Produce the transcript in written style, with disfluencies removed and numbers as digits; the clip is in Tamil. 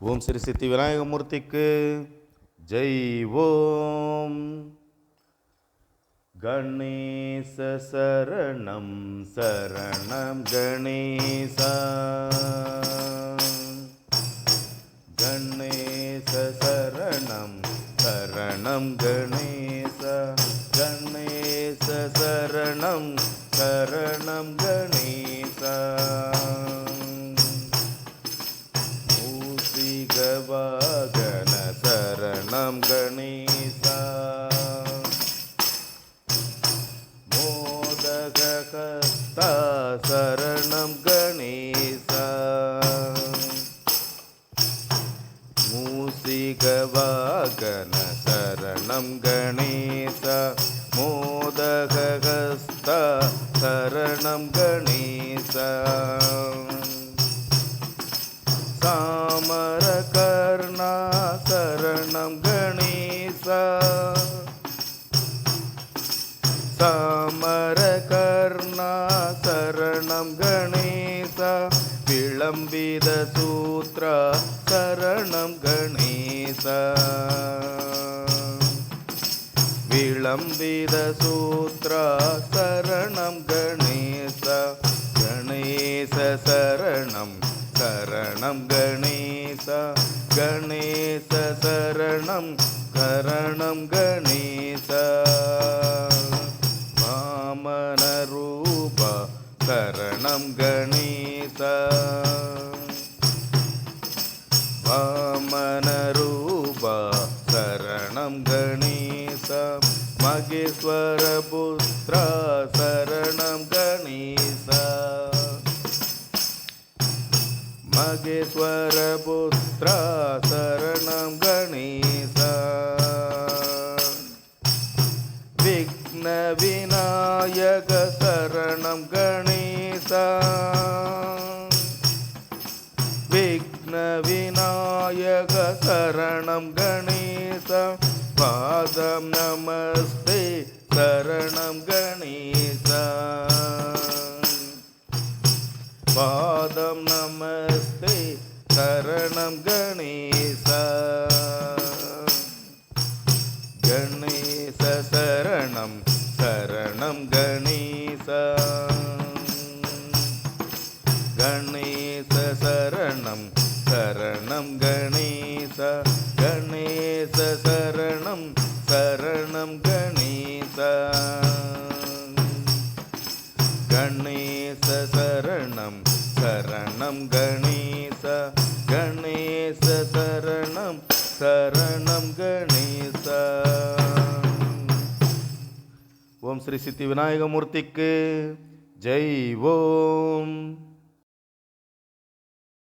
ஓம் ஸ்ரீ சித்தி விநாயகமூர்த்திக்கு ஜெய். ஓம் கணேச சரணம் சரணம் கணேசா, கணேச சரணம் சரணம் கணேசா, கணேச சரணம் சரணம் கணேசா. வாகன சரணம் கணேசா, மோதகஹஸ்தா சரணம் கணேசா, மூசிக வாகன சரணம் கணேசா, மோதகஹஸ்தா சரணம் கணேசா. சாமர கர்ணா சரணம் கணேசா, சாமர கர்ணா சரணம் கணேசா, விளம்பித சூத்ரா சரணம் கணேசா, விளம்பித சூத்ரா சரணம் கணேசா. கணேச சரணம் சரணம் கணேசா, கணேச சரணம் சரணம் கணேசா. வாமன ரூபா சரணம் கணேசா, வாமன ரூபா சரணம் கணேசா, மகேஸ்வர புத்ரா சரணம் கணேசா, மகேஸ்வர புத்ரா சரணம் கணேசா. விக்ன விநாயக சரணம் கணேசா, விக்ன விநாயக சரணம் கணேசா, பாதம் நமஸ்தே சரணம் கணேசா, பாதம் நமஸ்தே சரணம் கணேசா. கணேச சரணம் சரணம் கணேசா, கணேச சரணம் சரணம் கணேசா, கணேச சரணம் சரணம் கணேசா, கணேச சரணம் சரணம் கணேசா, கணேச சரணம் சரணம் கணேசா. ஓம் ஸ்ரீ சித்தி விநாயகமூர்த்திக்கு ஜெய். ஓம்